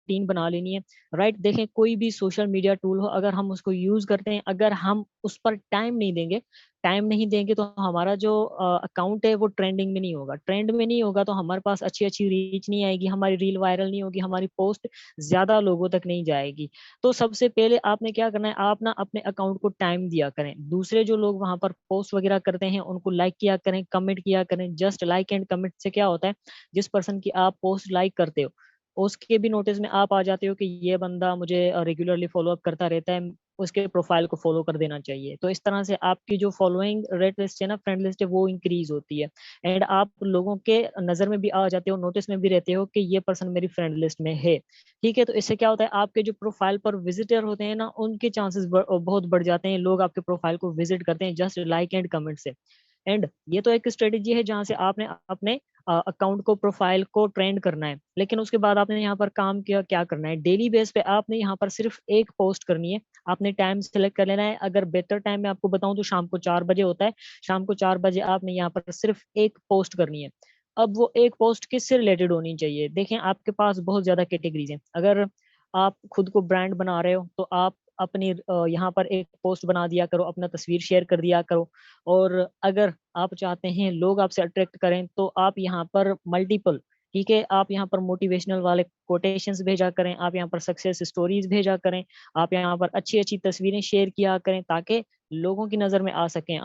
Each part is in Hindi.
रूटीन बना लेनी है, राइट। देखें कोई भी सोशल मीडिया टूल हो, अगर हम उसको यूज करते हैं, अगर हम उस पर टाइम नहीं देंगे तो हमारा जो अकाउंट है वो ट्रेंडिंग में नहीं होगा। ट्रेंड में नहीं होगा तो हमारे पास अच्छी अच्छी रीच नहीं आएगी, हमारी रील वायरल नहीं होगी, हमारी पोस्ट ज्यादा लोगों तक नहीं जाएगी। तो सबसे पहले आपने क्या करना है, आप ना अपने अकाउंट को टाइम दिया करें। दूसरे जो लोग वहां पर पोस्ट वगैरह करते हैं उनको लाइक किया करें, कमेंट किया करें। जस्ट लाइक एंड कमेंट से क्या होता है, जिस पर्सन की आप पोस्ट लाइक करते हो उसके भी नोटिस में आप आ जाते हो कि ये बंदा मुझे रेगुलरली फॉलो अप करता रहता है, उसके प्रोफाइल को फॉलो कर देना चाहिए। तो इस तरह से आपकी जो फॉलोइंग रेट लिस्ट है ना, फ्रेंड लिस्ट है, वो इंक्रीज होती है। एंड आप लोगों के नजर में भी आ जाते हो, नोटिस में भी रहते हो कि ये पर्सन मेरी फ्रेंड लिस्ट में है। ठीक है, तो इससे क्या होता है, आपके जो प्रोफाइल पर विजिटर होते हैं ना, उनके चांसेस बहुत बढ़ जाते हैं। लोग आपके प्रोफाइल को विजिट करते हैं जस्ट लाइक एंड कमेंट से। एंड ये तो एक स्ट्रेटेजी है जहां से आपने अपने अकाउंट को, प्रोफाइल को ट्रेंड करना है। लेकिन उसके बाद आपने यहाँ पर काम किया क्या करना है, डेली बेस पे आपने यहाँ पर सिर्फ एक पोस्ट करनी है। आपने टाइम सेलेक्ट कर लेना है। अगर बेहतर टाइम मैं आपको बताऊं तो शाम को 4 बजे होता है। शाम को 4 बजे आपने यहाँ पर सिर्फ एक पोस्ट करनी है। अब वो एक पोस्ट किससे रिलेटेड होनी चाहिए, देखें आपके पास बहुत ज्यादा कैटेगरीज हैं। अगर आप खुद को ब्रांड बना रहे हो तो आप अपनी यहाँ पर एक पोस्ट बना दिया करो, अपना तस्वीर शेयर कर दिया करो। और अगर आप चाहते हैं लोग आपसे अट्रैक्ट करें तो आप यहाँ पर मल्टीपल, ठीक है, आप यहाँ पर मोटिवेशनल वाले कोटेशंस भेजा करें, आप यहाँ पर सक्सेस स्टोरीज भेजा करें, आप यहाँ पर अच्छी अच्छी तस्वीरें शेयर किया करें ताकि लोगों की नज़र में आ सकें।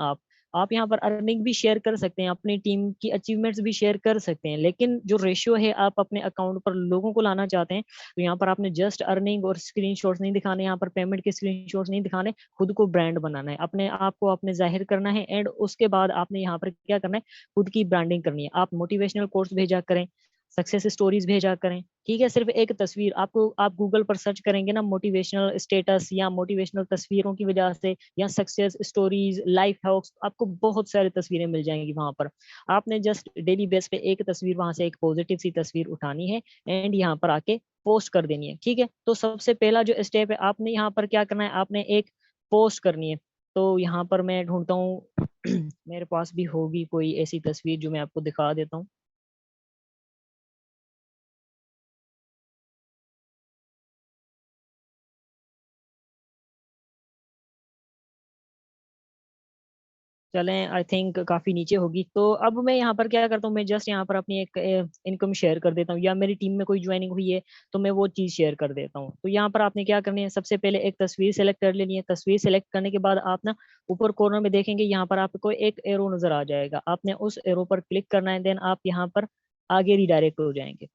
आप यहाँ पर अर्निंग भी शेयर कर सकते हैं, अपनी टीम की अचीवमेंट्स भी शेयर कर सकते हैं। लेकिन जो रेशियो है, आप अपने अकाउंट पर लोगों को लाना चाहते हैं तो यहाँ पर आपने जस्ट अर्निंग और स्क्रीनशॉट्स नहीं दिखाने, यहाँ पर पेमेंट के स्क्रीनशॉट्स नहीं दिखाने, खुद को ब्रांड बनाना है, अपने आप को आपने जाहिर करना है। एंड उसके बाद आपने यहाँ पर क्या करना है, खुद की ब्रांडिंग करनी है। आप मोटिवेशनल कोर्स भेजा करें, सक्सेस स्टोरीज भेजा करें, ठीक है। सिर्फ एक तस्वीर आपको, आप गूगल पर सर्च करेंगे ना मोटिवेशनल स्टेटस या मोटिवेशनल तस्वीरों की वजह से या सक्सेस स्टोरीज, लाइफ हैक्स, आपको बहुत सारी तस्वीरें मिल जाएंगी वहां पर। आपने जस्ट डेली बेस पे एक तस्वीर वहां से, एक पॉजिटिव सी तस्वीर उठानी है एंड यहाँ पर आके पोस्ट कर देनी है, ठीक है। तो सबसे पहला जो स्टेप है, आपने यहाँ पर क्या करना है, आपने एक पोस्ट करनी है। तो यहाँ पर मैं ढूंढता हूँ मेरे पास भी होगी कोई ऐसी तस्वीर जो मैं आपको दिखा देता हूँ। चलें, आई थिंक काफी नीचे होगी। तो अब मैं यहाँ पर क्या करता हूँ, मैं जस्ट यहाँ पर अपनी एक इनकम शेयर कर देता हूँ, या मेरी टीम में कोई ज्वाइनिंग हुई है तो मैं वो चीज शेयर कर देता हूँ। तो यहाँ पर आपने क्या करनी है, सबसे पहले एक तस्वीर सेलेक्ट कर लेनी है। तस्वीर सेलेक्ट करने के बाद आप ना ऊपर कॉर्नर में देखेंगे, यहाँ पर आपको एक एरो नजर आ जाएगा। आपने उस एरो पर क्लिक करना है, देन आप यहाँ पर आगे रिडायरेक्ट हो जाएंगे।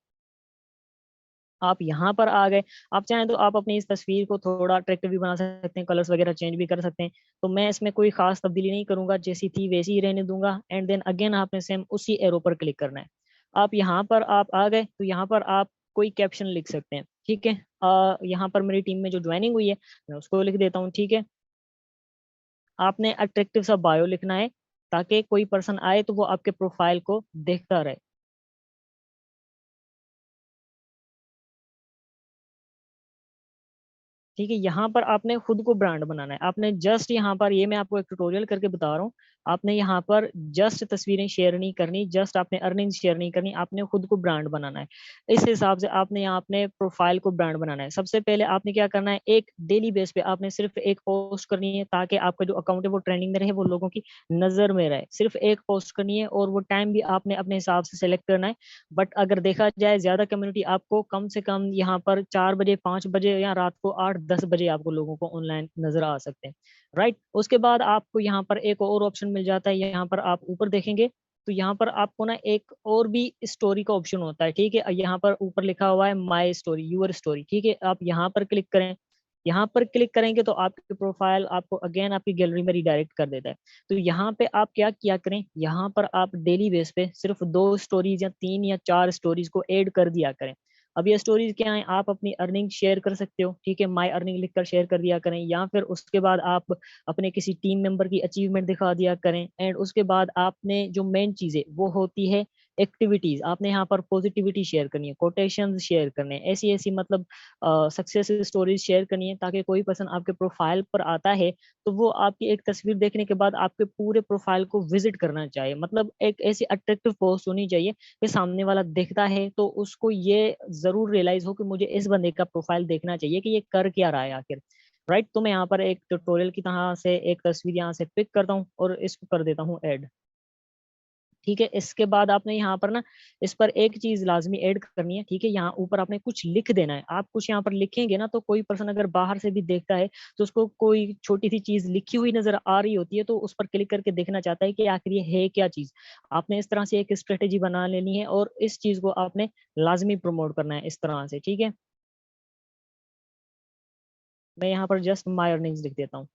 आप यहाँ पर आ गए। आप चाहें तो आप अपनी इस तस्वीर को थोड़ा अट्रैक्टिव भी बना सकते हैं, कलर्स वगैरह चेंज भी कर सकते हैं। तो मैं इसमें कोई खास तब्दीली नहीं करूंगा, जैसी थी वैसी ही रहने दूंगा। एंड देन अगेन आपने सेम उसी एरो पर क्लिक करना है। आप यहाँ पर आप आ गए तो यहाँ पर आप कोई कैप्शन लिख सकते हैं, ठीक है। यहाँ पर मेरी टीम में जो ज्वाइनिंग हुई है मैं उसको लिख देता हूँ, ठीक है। आपने अट्रैक्टिव सा बायो लिखना है ताकि कोई पर्सन आए तो वो आपके प्रोफाइल को देखता रहे। ठीक है, यहाँ पर आपने खुद को ब्रांड बनाना है। आपने जस्ट यहाँ पर, ये मैं आपको एक ट्यूटोरियल करके बता रहा हूँ, आपने यहाँ पर जस्ट तस्वीरें शेयर नहीं करनी, जस्ट आपने अर्निंग शेयर नहीं करनी, आपने खुद को ब्रांड बनाना है। इस हिसाब से आपने यहाँ अपने प्रोफाइल को ब्रांड बनाना है। सबसे पहले आपने क्या करना है, एक डेली बेस पे आपने सिर्फ एक पोस्ट करनी है ताकि आपका जो अकाउंट है वो ट्रेंडिंग में रहे, वो लोगों की नजर में रहे। सिर्फ एक पोस्ट करनी है और वो टाइम भी आपने अपने हिसाब से सेलेक्ट करना है। बट अगर देखा जाए ज्यादा कम्युनिटी, आपको कम से कम यहाँ पर 4 बजे, 5 बजे या रात को 8-10 बजे आपको लोगों को ऑनलाइन नजर आ सकते हैं, राइट। उसके बाद आपको यहाँ पर एक और ऑप्शन मिल जाता है। यहाँ पर आप ऊपर देखेंगे तो यहाँ पर आपको ना एक और भी स्टोरी का ऑप्शन होता है, ठीक है। यहाँ पर ऊपर लिखा हुआ है माई स्टोरी, यूर स्टोरी, ठीक है। आप यहाँ पर क्लिक करें। यहाँ पर क्लिक करेंगे तो आपकी प्रोफाइल आपको अगेन आपकी गैलरी में रिडायरेक्ट कर देता है। तो यहाँ पे आप क्या किया करें, यहाँ पर आप डेली बेस पे सिर्फ 2 स्टोरीज या 3 या 4 स्टोरीज को ऐड कर दिया करें। अब ये स्टोरीज क्या है, आप अपनी अर्निंग शेयर कर सकते हो, ठीक है। माई अर्निंग लिखकर शेयर कर दिया करें, या फिर उसके बाद आप अपने किसी टीम मेंबर की अचीवमेंट दिखा दिया करें। एंड उसके बाद आपने जो मेन चीज़ है वो होती है एक्टिविटीज, आपने यहाँ पर पॉजिटिविटी शेयर करनी है, कोटेशंस शेयर करने हैं, ऐसी ऐसी मतलब सक्सेस स्टोरीज शेयर करनी है, ताकि कोई पर्सन आपके प्रोफाइल पर आता है तो वो आपकी एक तस्वीर देखने के बाद आपके पूरे प्रोफाइल को विजिट करना चाहिए। मतलब एक ऐसी अट्रैक्टिव पोस्ट होनी चाहिए कि सामने वाला देखता है तो उसको ये जरूर रियलाइज हो कि मुझे इस बंदे का प्रोफाइल देखना चाहिए कि ये कर क्या रहा है आखिर। राइट, तो मैं यहाँ पर एक ट्यूटोरियल की तरह से एक तस्वीर यहाँ से पिक करता हूँ और इसको कर देता हूँ ऐड। ठीक है, इसके बाद आपने यहाँ पर ना इस पर एक चीज लाजमी ऐड करनी है। ठीक है, यहाँ ऊपर आपने कुछ लिख देना है। आप कुछ यहाँ पर लिखेंगे ना तो कोई पर्सन अगर बाहर से भी देखता है तो उसको कोई छोटी सी चीज लिखी हुई नजर आ रही होती है तो उस पर क्लिक करके देखना चाहता है कि आखिर ये है क्या चीज। आपने इस तरह से एक स्ट्रेटेजी बना लेनी है और इस चीज को आपने लाजमी प्रमोट करना है इस तरह से। ठीक है, मैं यहाँ पर जस्ट माई अर्निंग्स लिख देता हूँ।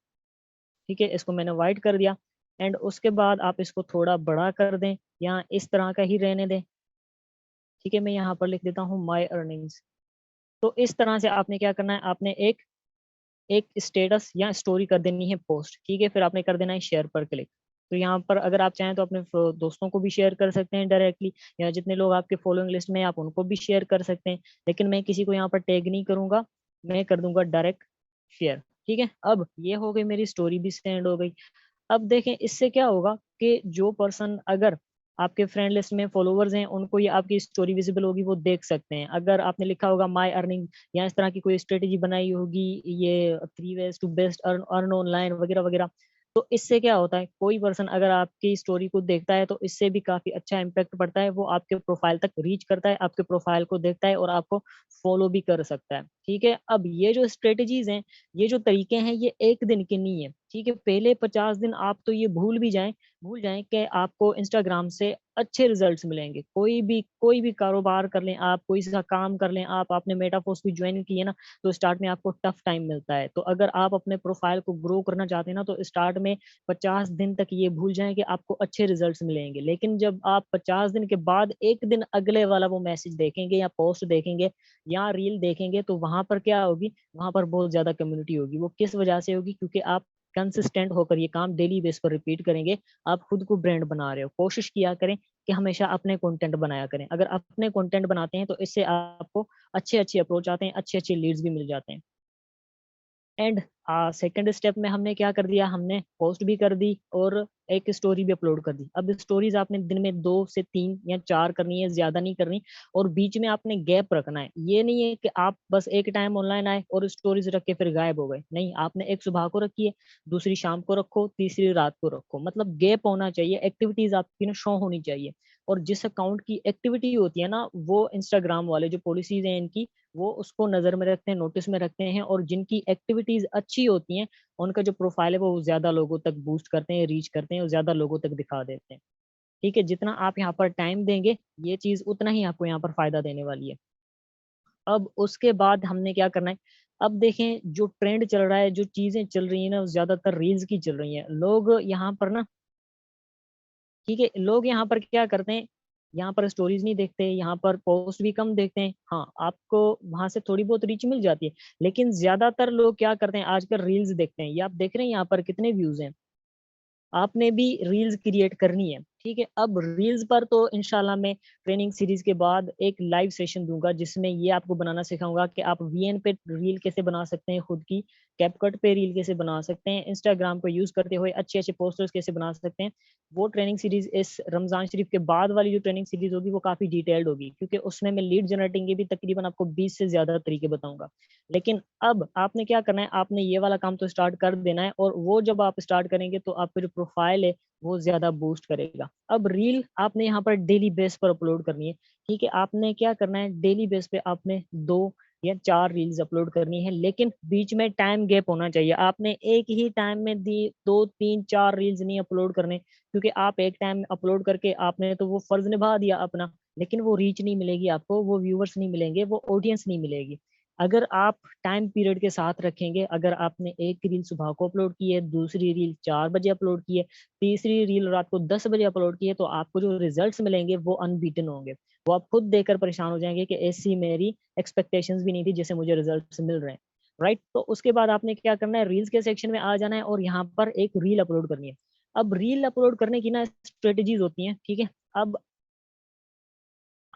ठीक है, इसको मैंने वाइट कर दिया एंड उसके बाद आप इसको थोड़ा बड़ा कर दें या इस तरह का ही रहने दें। ठीक है, मैं यहाँ पर लिख देता हूँ माई अर्निंग्स। तो इस तरह से आपने क्या करना है, आपने एक एक स्टेटस या स्टोरी कर देनी है पोस्ट। ठीक है, फिर आपने कर देना है शेयर पर क्लिक। तो यहाँ पर अगर आप चाहें तो अपने दोस्तों को भी शेयर कर सकते हैं डायरेक्टली, या जितने लोग आपके फॉलोइंग लिस्ट में हैं, आप उनको भी शेयर कर सकते हैं। लेकिन मैं किसी को यहाँ पर टैग नहीं करूंगा, मैं कर दूंगा डायरेक्ट शेयर। ठीक है, अब ये हो गई, मेरी स्टोरी भी सेंड हो गई। अब देखें इससे क्या होगा कि जो पर्सन अगर आपके फ्रेंड लिस्ट में फॉलोवर्स हैं उनको ये आपकी स्टोरी विजिबल होगी, वो देख सकते हैं। अगर आपने लिखा होगा माई अर्निंग या इस तरह की कोई स्ट्रेटेजी बनाई होगी, ये 3 ways to best earn online वगैरह वगैरह, तो इससे क्या होता है, कोई पर्सन अगर आपकी स्टोरी को देखता है तो इससे भी काफी अच्छा इम्पैक्ट पड़ता है। वो आपके प्रोफाइल तक रीच करता है, आपके प्रोफाइल को देखता है और आपको फॉलो भी कर सकता है। ठीक है, अब ये जो स्ट्रेटेजीज हैं, ये जो तरीके हैं, ये एक दिन के नहीं है। ठीक है, पहले 50 दिन आप तो ये भूल जाएं कि आपको इंस्टाग्राम से अच्छे रिजल्ट्स मिलेंगे। कोई भी कारोबार कर लें आप, कोई सा काम कर लें आप, आपने मेटाफोर्स भी ज्वाइन की है ना, तो स्टार्ट में आपको टफ टाइम मिलता है। तो अगर आप अपने प्रोफाइल को ग्रो करना चाहते हैं ना, तो स्टार्ट में 50 दिन तक ये भूल जाएं कि आपको अच्छे रिजल्ट्स मिलेंगे। लेकिन जब आप 50 दिन के बाद एक दिन अगले वाला वो मैसेज देखेंगे या पोस्ट देखेंगे या रील देखेंगे, तो वहां पर क्या होगी, वहां पर बहुत ज्यादा कम्युनिटी होगी। वो किस वजह से होगी, क्योंकि आप कंसिस्टेंट होकर ये काम डेली बेस पर रिपीट करेंगे। आप खुद को ब्रांड बना रहे हो, कोशिश किया करें कि हमेशा अपने कंटेंट बनाया करें। अगर अपने कंटेंट बनाते हैं तो इससे आपको अच्छे अच्छे अप्रोच आते हैं, अच्छे अच्छे लीड्स भी मिल जाते हैं। एंड सेकंड स्टेप में हमने क्या कर दिया, हमने पोस्ट भी कर दी और एक स्टोरी भी अपलोड कर दी। अब स्टोरीज आपने दिन में 2 से 3 या 4 करनी है, ज्यादा नहीं करनी। और बीच में आपने गैप रखना है। ये नहीं है कि आप बस एक टाइम ऑनलाइन आए और स्टोरीज रख के फिर गायब हो गए। नहीं, आपने एक सुबह को रखी है, दूसरी शाम को रखो, तीसरी रात को रखो। मतलब गैप होना चाहिए, एक्टिविटीज आपकी ना शो होनी चाहिए। और जिस अकाउंट की एक्टिविटी होती है ना, वो इंस्टाग्राम वाले जो पॉलिसीज हैं इनकी, वो उसको नजर में रखते हैं, नोटिस में रखते हैं। और जिनकी एक्टिविटीज अच्छी होती हैं उनका जो प्रोफाइल है वो ज्यादा लोगों तक बूस्ट करते हैं, रीच करते हैं और ज्यादा लोगों तक दिखा देते हैं। ठीक है, जितना आप यहाँ पर टाइम देंगे ये चीज उतना ही आपको यहाँ पर फायदा देने वाली है। अब उसके बाद हमने क्या करना है, अब देखें जो ट्रेंड चल रहा है, जो चीजें चल रही है ना, ज्यादातर रील्स की चल रही है। लोग यहाँ पर ना, ठीक है, लोग यहाँ पर क्या करते हैं, यहाँ पर स्टोरीज नहीं देखते, यहाँ पर पोस्ट भी कम देखते हैं। हाँ, आपको वहां से थोड़ी बहुत रीच मिल जाती है, लेकिन ज्यादातर लोग क्या करते हैं, आजकल रील्स देखते हैं। ये आप देख रहे हैं यहाँ पर कितने व्यूज हैं। आपने भी रील्स क्रिएट करनी है। ठीक है, अब रील्स पर तो इंशाल्लाह मैं ट्रेनिंग सीरीज के बाद एक लाइव सेशन दूंगा जिसमें ये आपको बनाना सिखाऊंगा कि आप वीएन पे रील कैसे बना सकते हैं, खुद की कैपकट पे रील कैसे बना सकते हैं, इंस्टाग्राम को यूज करते हुए अच्छे अच्छे पोस्टर्स कैसे बना सकते हैं। वो ट्रेनिंग सीरीज इस रमजान शरीफ के बाद वाली जो ट्रेनिंग सीरीज होगी वो काफी डिटेल्ड होगी, क्योंकि उसमें मैं लीड जनरेटिंग के भी तकरीबन आपको 20 से ज्यादा तरीके बताऊंगा। लेकिन अब आपने क्या करना है, आपने ये वाला काम तो स्टार्ट कर देना है, और वो जब आप स्टार्ट करेंगे तो आपका जो प्रोफाइल है वो ज्यादा बूस्ट करेगा। अब रील आपने यहाँ पर डेली बेस पर अपलोड करनी है। ठीक है, आपने क्या करना है, डेली बेस पे आपने 2 या 4 रील्स अपलोड करनी है, लेकिन बीच में टाइम गैप होना चाहिए। आपने एक ही टाइम में दी 2 3 4 रील्स नहीं अपलोड करने, क्योंकि आप एक टाइम अपलोड करके आपने तो वो फर्ज निभा दिया अपना, लेकिन वो रीच नहीं मिलेगी आपको, वो व्यूवर्स नहीं मिलेंगे, वो ऑडियंस नहीं मिलेगी। अगर आप टाइम पीरियड के साथ रखेंगे, अगर आपने एक रील सुबह को अपलोड की है, दूसरी रील 4 बजे अपलोड की है, तीसरी रील रात को 10 बजे अपलोड की है, तो आपको जो रिजल्ट्स मिलेंगे वो अनबीटन होंगे। वो आप खुद देखकर परेशान हो जाएंगे कि ऐसी मेरी एक्सपेक्टेशंस भी नहीं थी जैसे मुझे रिजल्ट्स मिल रहे हैं। राइट, तो उसके बाद आपने क्या करना है, रील्स के सेक्शन में आ जाना है और यहाँ पर एक रील अपलोड करनी है। अब रील अपलोड करने की ना स्ट्रेटेजीज होती हैं। ठीक है, अब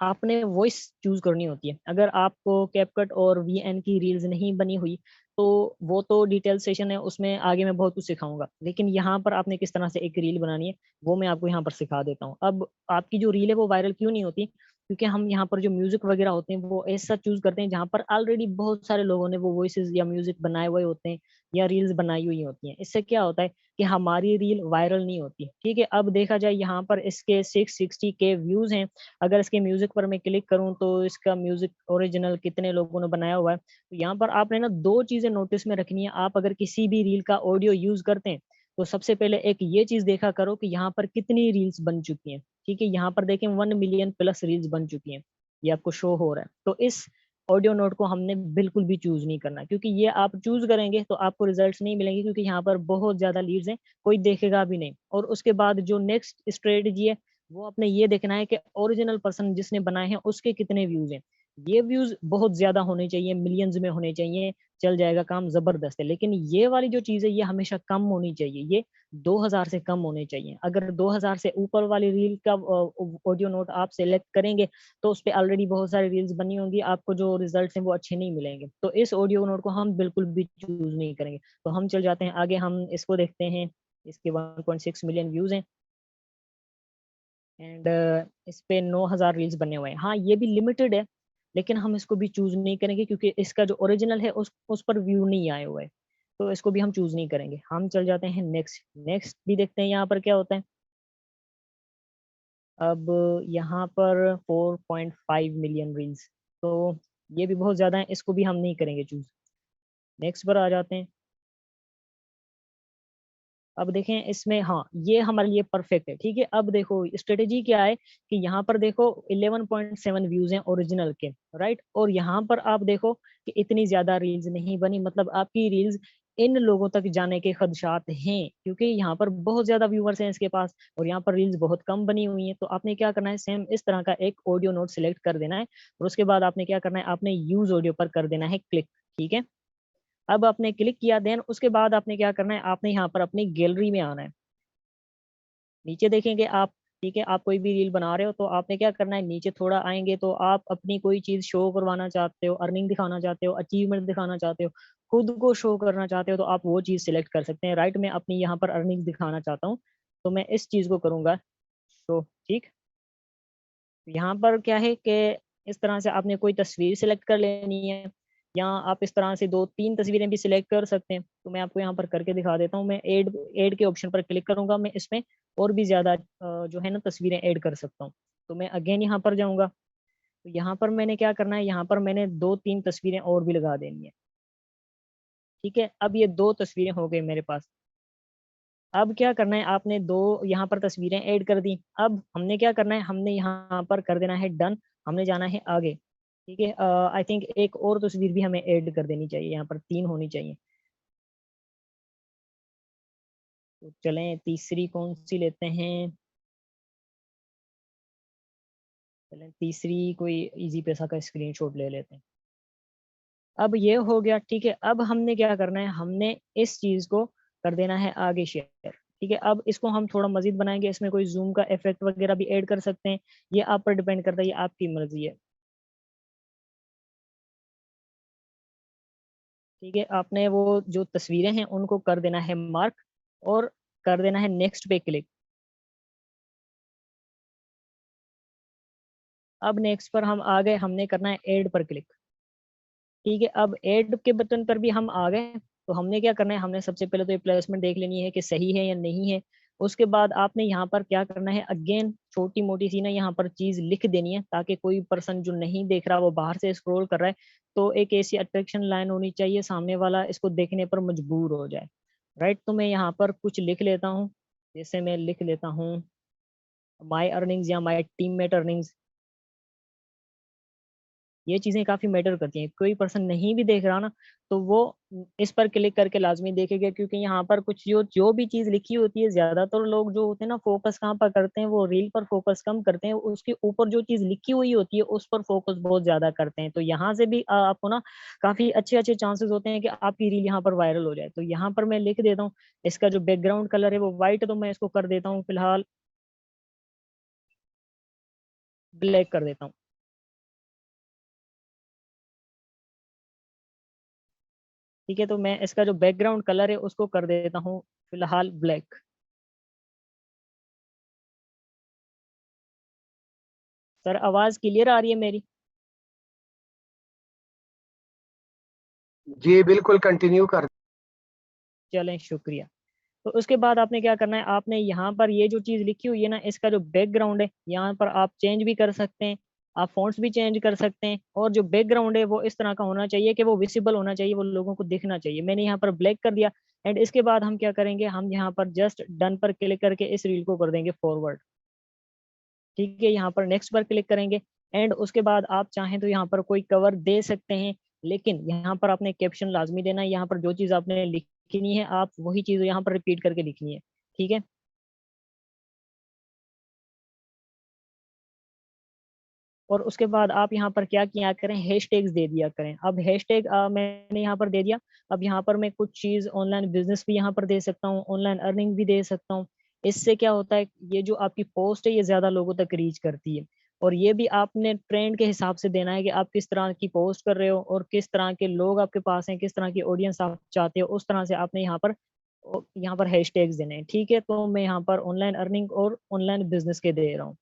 आपने वॉइस चूज करनी होती है। अगर आपको कैपकट और वीएन की रील्स नहीं बनी हुई तो वो तो डिटेल सेशन है, उसमें आगे मैं बहुत कुछ सिखाऊंगा, लेकिन यहाँ पर आपने किस तरह से एक रील बनानी है वो मैं आपको यहाँ पर सिखा देता हूँ। अब आपकी जो रील है वो वायरल क्यों नहीं होती, क्योंकि हम यहाँ पर जो म्यूजिक वगैरह होते हैं वो ऐसा चूज करते हैं जहाँ पर ऑलरेडी बहुत सारे लोगों ने वो वॉइसेस या म्यूजिक बनाए हुए होते हैं या रील्स बनाई हुई होती हैं। इससे क्या होता है कि हमारी रील वायरल नहीं होती। ठीक है, अब देखा जाए यहाँ पर इसके 660 के व्यूज हैं। अगर इसके म्यूजिक पर मैं क्लिक करूं तो इसका म्यूजिक ओरिजिनल कितने लोगों ने बनाया हुआ है, तो यहाँ पर आपने ना दो चीजें नोटिस में रखनी है। आप अगर किसी भी रील का ऑडियो यूज करते हैं तो सबसे पहले एक ये चीज देखा करो कि यहाँ पर कितनी रील्स बन चुकी हैं। ठीक है, यहाँ पर देखें 1 मिलियन प्लस रील्स बन चुकी हैं, ये आपको शो हो रहा है। तो इस ऑडियो नोट को हमने बिल्कुल भी चूज नहीं करना, क्योंकि ये आप चूज करेंगे तो आपको रिजल्ट्स नहीं मिलेंगे, क्योंकि यहाँ पर बहुत ज्यादा लीड्स हैं, कोई देखेगा भी नहीं। और उसके बाद जो नेक्स्ट स्ट्रेटजी है वो आपने ये देखना है कि ओरिजिनल पर्सन जिसने बनाए हैं उसके कितने व्यूज हैं। ये व्यूज बहुत ज्यादा होने चाहिए, मिलियंस में होने चाहिए, चल जाएगा काम, जबरदस्त है। लेकिन ये वाली जो चीज है ये हमेशा कम होनी चाहिए, ये 2000 से कम होने चाहिए। अगर 2000 से ऊपर वाली रील का ऑडियो नोट आप सेलेक्ट करेंगे तो उस पर ऑलरेडी बहुत सारी रील्स बनी होंगी, आपको जो रिजल्ट हैं वो अच्छे नहीं मिलेंगे। तो इस ऑडियो नोट को हम बिल्कुल भी चूज नहीं करेंगे। तो हम चल जाते हैं आगे, हम इसको देखते हैं। इसके 1.6 मिलियन व्यूज हैं एंड इस पे 9000 रील्स बने हुए हैं। हाँ, ये भी लिमिटेड है, लेकिन हम इसको भी चूज नहीं करेंगे क्योंकि इसका जो ओरिजिनल है उस पर व्यू नहीं आए हुए, तो इसको भी हम चूज नहीं करेंगे। हम चल जाते हैं नेक्स्ट। नेक्स्ट भी देखते हैं यहाँ पर क्या होता है। अब यहाँ पर 4.5 मिलियन रील्स, तो ये भी बहुत ज्यादा है, इसको भी हम नहीं करेंगे चूज। नेक्स्ट पर आ जाते हैं। अब देखें इसमें, हाँ ये हमारे लिए परफेक्ट है। ठीक है, अब देखो स्ट्रेटेजी क्या है कि यहाँ पर देखो 11.7 व्यूज हैं ओरिजिनल के, राइट। और यहाँ पर आप देखो कि इतनी ज्यादा रील्स नहीं बनी, मतलब आपकी रील्स इन लोगों तक जाने के खदशात हैं, क्योंकि यहाँ पर बहुत ज्यादा व्यूवर्स हैं इसके पास और यहाँ पर रील्स बहुत कम बनी हुई हैं। तो आपने क्या करना है, सेम इस तरह का एक ऑडियो नोट सिलेक्ट कर देना है और उसके बाद आपने क्या करना है, आपने यूज ऑडियो पर कर देना है क्लिक। ठीक है, अब आपने क्लिक किया, देन उसके बाद आपने क्या करना है, आपने यहाँ पर अपनी गैलरी में आना है। नीचे देखेंगे आप, ठीक है, आप कोई भी रील बना रहे हो तो आपने क्या करना है, नीचे थोड़ा आएंगे तो आप अपनी कोई चीज शो करवाना चाहते हो, अर्निंग दिखाना चाहते हो, अचीवमेंट दिखाना चाहते हो, खुद को शो करना चाहते हो, तो आप वो चीज सिलेक्ट कर सकते हैं। राइट, मैं अपनी यहाँ पर अर्निंग दिखाना चाहता हूँ तो मैं इस चीज को करूंगा शो। ठीक, यहाँ पर क्या है कि इस तरह से आपने कोई तस्वीर सिलेक्ट कर लेनी है, या आप इस तरह से दो तीन तस्वीरें भी सिलेक्ट कर सकते हैं। तो मैं आपको यहाँ पर करके दिखा देता हूँ। मैं ऐड ऐड के ऑप्शन पर क्लिक करूंगा, मैं इसमें और भी ज्यादा जो है ना तस्वीरें ऐड कर सकता हूँ। तो मैं अगेन यहाँ पर जाऊंगा, तो यहाँ पर मैंने क्या करना है, यहाँ पर मैंने दो तीन तस्वीरें और भी लगा देनी है। ठीक है, अब ये दो तस्वीरें हो गई मेरे पास। अब क्या करना है, आपने दो यहाँ पर तस्वीरें ऐड कर दी। अब हमने क्या करना है, हमने यहाँ पर कर देना है डन, हमने जाना है आगे। ठीक है, आई थिंक एक और तस्वीर भी हमें ऐड कर देनी चाहिए, यहाँ पर तीन होनी चाहिए। तो चलें तीसरी कौन सी लेते हैं, चलें तीसरी कोई इजी पैसा का स्क्रीनशॉट ले लेते हैं। अब ये हो गया। ठीक है, अब हमने क्या करना है, हमने इस चीज को कर देना है आगे शेयर। ठीक है, अब इसको हम थोड़ा मजीद बनाएंगे, इसमें कोई जूम का इफेक्ट वगैरह भी ऐड कर सकते हैं, ये आप पर डिपेंड करता है, ये आपकी मर्जी है। ठीक है, आपने वो जो तस्वीरें हैं उनको कर देना है मार्क और कर देना है नेक्स्ट पे क्लिक। अब नेक्स्ट पर हम आ गए, हमने करना है ऐड पर क्लिक। ठीक है, अब ऐड के बटन पर भी हम आ गए, तो हमने क्या करना है, हमने सबसे पहले तो ये प्लेसमेंट देख लेनी है कि सही है या नहीं है। उसके बाद आपने यहाँ पर क्या करना है, अगेन छोटी मोटी सी ना यहाँ पर चीज लिख देनी है, ताकि कोई पर्सन जो नहीं देख रहा वो बाहर से स्क्रॉल कर रहा है तो एक ऐसी अट्रैक्शन लाइन होनी चाहिए, सामने वाला इसको देखने पर मजबूर हो जाए। राइट, तो मैं यहाँ पर कुछ लिख लेता हूँ। जैसे मैं लिख लेता हूँ माई अर्निंग्स या माई टीममेट अर्निंग्स। ये चीजें काफी मैटर करती हैं। कोई पर्सन नहीं भी देख रहा ना तो वो इस पर क्लिक करके लाजमी देखेगा, क्योंकि यहाँ पर कुछ जो जो भी चीज लिखी होती है, ज्यादातर लोग जो होते हैं ना फोकस कहाँ पर करते हैं, वो रील पर फोकस कम करते हैं, उसके ऊपर जो चीज लिखी हुई होती है उस पर फोकस बहुत ज्यादा करते हैं। तो यहाँ से भी आपको ना काफी अच्छे अच्छे चांसेस होते हैं कि आपकी रील यहाँ पर वायरल हो जाए। तो यहाँ पर मैं लिख देता हूँ, इसका जो बैकग्राउंड कलर है वो व्हाइट है, तो मैं इसको कर देता हूँ फिलहाल ब्लैक कर देता हूँ। ठीक है, तो मैं इसका जो बैकग्राउंड कलर है उसको कर देता हूँ फिलहाल ब्लैक। सर आवाज क्लियर आ रही है मेरी? जी बिल्कुल, कंटिन्यू कर। चलें, शुक्रिया। तो उसके बाद आपने क्या करना है, आपने यहाँ पर ये जो चीज़ लिखी हुई है ना, इसका जो बैकग्राउंड है यहाँ पर आप चेंज भी कर सकते हैं, आप फॉन्ट्स भी चेंज कर सकते हैं, और जो बैकग्राउंड है वो इस तरह का होना चाहिए कि वो विजिबल होना चाहिए, वो लोगों को दिखना चाहिए। मैंने यहाँ पर ब्लैक कर दिया। एंड इसके बाद हम क्या करेंगे, हम यहाँ पर जस्ट डन पर क्लिक करके इस रील को कर देंगे फॉरवर्ड। ठीक है, यहाँ पर नेक्स्ट पर क्लिक करेंगे। एंड उसके बाद आप चाहें तो यहाँ पर कोई कवर दे सकते हैं, लेकिन यहाँ पर आपने कैप्शन लाजमी देना है। यहाँ पर जो चीज़ आपने लिखनी है आप वही चीज़ यहाँ पर रिपीट करके लिखनी है। ठीक है, और उसके बाद आप यहाँ पर क्या किया करें, हैशटैग्स दे दिया करें। अब हैशटैग मैंने यहाँ पर दे दिया। अब यहाँ पर मैं कुछ चीज़ ऑनलाइन बिजनेस भी यहाँ पर दे सकता हूँ, ऑनलाइन अर्निंग भी दे सकता हूँ। इससे क्या होता है, ये जो आपकी पोस्ट है ये ज़्यादा लोगों तक रीच करती है। और ये भी आपने ट्रेंड के हिसाब से देना है कि आप किस तरह की पोस्ट कर रहे हो और किस तरह के लोग आपके पास हैं, किस तरह की ऑडियंस आप चाहते हो, उस तरह से आपने यहाँ पर हैशटैग्स देने हैं। ठीक है, तो मैं यहाँ पर ऑनलाइन अर्निंग और ऑनलाइन बिजनेस के दे रहा हूँ।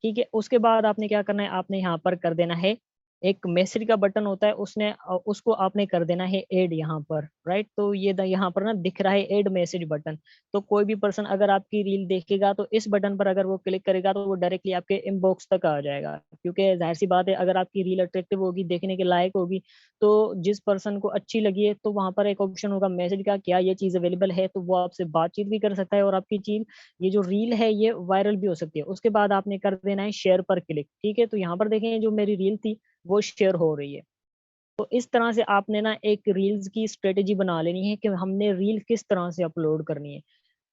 ठीक है, उसके बाद आपने क्या करना है, आपने यहाँ पर कर देना है एक मैसेज का बटन होता है, उसको आपने कर देना है ऐड यहाँ पर। राइट, तो ये यहाँ पर ना दिख रहा है ऐड मैसेज बटन। तो कोई भी पर्सन अगर आपकी रील देखेगा तो इस बटन पर अगर वो क्लिक करेगा तो वो डायरेक्टली आपके इनबॉक्स तक आ जाएगा। क्योंकि जाहिर सी बात है, अगर आपकी रील अट्रैक्टिव होगी, देखने के लायक होगी, तो जिस पर्सन को अच्छी लगी है तो वहां पर एक ऑप्शन होगा मैसेज का, क्या ये चीज अवेलेबल है, तो वो आपसे बातचीत भी कर सकता है और आपकी चीज, ये जो रील है ये वायरल भी हो सकती है। उसके बाद आपने कर देना है शेयर पर क्लिक। ठीक है, तो यहाँ पर देखें जो मेरी रील थी वो शेयर हो रही है। तो इस तरह से आपने ना एक रील्स की स्ट्रेटेजी बना लेनी है कि हमने रील किस तरह से अपलोड करनी है।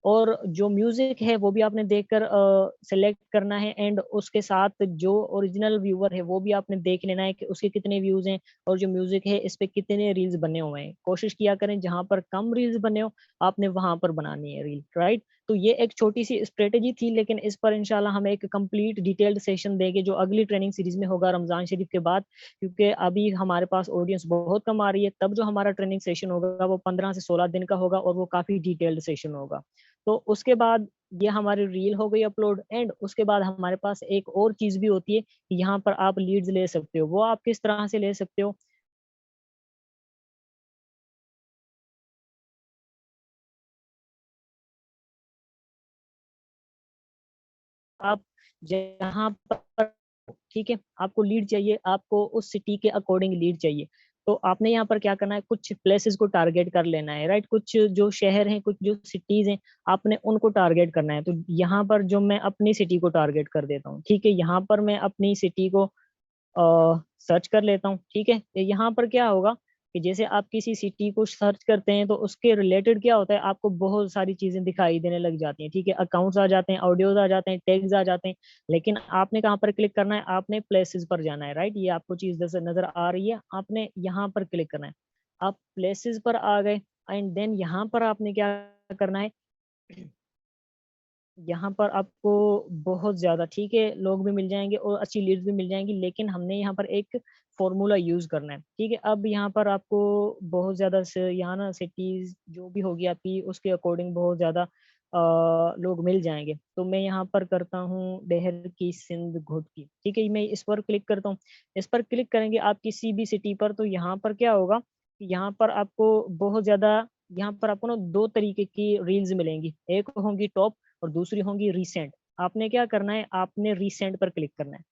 और जो म्यूजिक है वो भी आपने देखकर सेलेक्ट करना है। एंड उसके साथ जो ओरिजिनल व्यूअर है वो भी आपने देख लेना है कि उसके कितने व्यूज हैं और जो म्यूजिक है इस पे कितने रील्स बने हुए हैं। कोशिश किया करें जहां पर कम रील्स बने हो आपने वहां पर बनानी है रील। राइट, तो ये एक छोटी सी स्ट्रेटेजी थी, लेकिन इस पर इंशाल्लाह हम एक कंप्लीट डिटेल्ड सेशन देंगे जो अगली ट्रेनिंग सीरीज में होगा रमजान शरीफ के बाद। क्योंकि अभी हमारे पास ऑडियंस बहुत कम आ रही है, तब जो हमारा ट्रेनिंग सेशन होगा वो 15 से 16 दिन का होगा और वो काफी डिटेल्ड सेशन होगा। तो उसके बाद ये हमारी रील हो गई अपलोड। एंड उसके बाद हमारे पास एक और चीज भी होती है कि यहाँ पर आप लीड्स ले सकते हो। वो आप किस तरह से ले सकते हो, आप जहाँ पर, ठीक है, आपको लीड चाहिए, आपको उस सिटी के अकॉर्डिंग लीड चाहिए, तो आपने यहाँ पर क्या करना है, कुछ प्लेसेस को टारगेट कर लेना है। राइट, कुछ जो शहर हैं, कुछ जो सिटीज हैं, आपने उनको टारगेट करना है। तो यहाँ पर जो मैं अपनी सिटी को टारगेट कर देता हूँ। ठीक है, यहाँ पर मैं अपनी सिटी को सर्च कर लेता हूँ। ठीक है, तो यहाँ पर क्या होगा कि जैसे आप किसी सिटी को सर्च करते हैं तो उसके रिलेटेड क्या होता है, आपको बहुत सारी चीजें दिखाई देने लग जाती हैं। ठीक है, अकाउंट्स आ जाते हैं, ऑडियोज आ जाते हैं, टैग्स आ जाते हैं। लेकिन आपने कहाँ पर क्लिक करना है, आपने प्लेसेस पर जाना है। राइट, ये आपको चीज नजर आ रही है, आपने यहाँ पर क्लिक करना है। आप प्लेसेस पर आ गए। एंड देन यहाँ पर आपने क्या करना है, यहाँ पर आपको बहुत ज़्यादा, ठीक है, लोग भी मिल जाएंगे और अच्छी लीड्स भी मिल जाएंगी, लेकिन हमने यहाँ पर एक फॉर्मूला यूज़ करना है। ठीक है, अब यहाँ पर आपको बहुत ज़्यादा से यहाँ ना सिटीज़ जो भी होगी आपकी उसके अकॉर्डिंग बहुत ज़्यादा लोग मिल जाएंगे। तो मैं यहाँ पर करता हूँ डहर की, सिंध, घुट की। ठीक है, मैं इस पर क्लिक करता हूँ। इस पर क्लिक करेंगे आप किसी भी सिटी पर, तो यहाँ पर क्या होगा, यहाँ पर आपको बहुत ज़्यादा, यहाँ पर आपको ना दो तरीके की रील्स मिलेंगी, एक होंगी टॉप और दूसरी होंगी रिसेंट। आपने क्या करना है, आपने रिसेंट पर क्लिक करना है।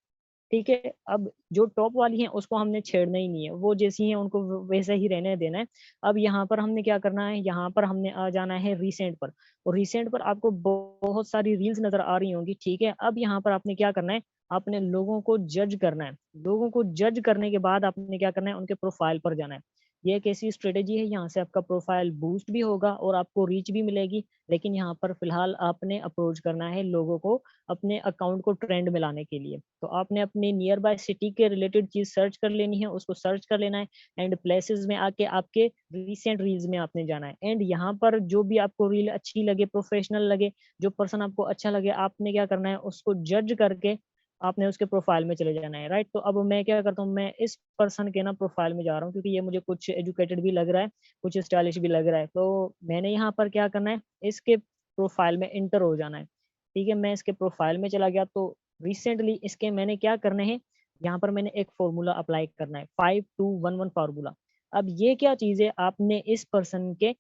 ठीक है, अब जो टॉप वाली है उसको हमने छेड़ना ही नहीं है, वो जैसी है उनको वैसे ही रहने देना है। अब यहाँ पर हमने क्या करना है, यहाँ पर हमने आ जाना है रिसेंट पर। और रिसेंट पर आपको बहुत सारी रील्स नजर आ रही होंगी। ठीक है, अब यहाँ पर आपने क्या करना है, आपने लोगों को जज करना है। लोगों को जज करने के बाद आपने क्या करना है, उनके प्रोफाइल पर जाना है। ये एक ऐसी स्ट्रेटेजी है, यहाँ से आपका प्रोफाइल बूस्ट भी होगा और आपको रीच भी मिलेगी। लेकिन यहाँ पर फिलहाल आपने अप्रोच करना है लोगों को अपने अकाउंट को ट्रेंड में लाने के लिए। तो आपने अपने नियर बाय सिटी के रिलेटेड चीज सर्च कर लेनी है, उसको सर्च कर लेना है। एंड प्लेसेस में आके आपके रिसेंट रील्स में आपने जाना है। एंड यहाँ पर जो भी आपको रील अच्छी लगे, प्रोफेशनल लगे, जो पर्सन आपको अच्छा लगे, आपने क्या करना है, उसको जज करके आपने उसके प्रोफाइल में चले जाना है, राइट? तो अब मैं क्या करता हूँ, मैं इस पर्सन के ना प्रोफाइल में जा रहा हूँ क्योंकि ये मुझे कुछ एजुकेटेड भी लग रहा है, कुछ स्टाइलिश भी लग रहा है। तो मैंने यहाँ पर क्या करना है, इसके प्रोफाइल में एंटर हो जाना है। ठीक है, मैं इसके प्रोफाइल में चला गया तो रिसेंटली इसके मैंने क्या करने हैं, यहाँ पर मैंने एक फ़ॉर्मूला अप्लाई करना है, 5211 फ़ॉर्मूला। अब ये क्या चीज़ है, आपने इस पर्सन के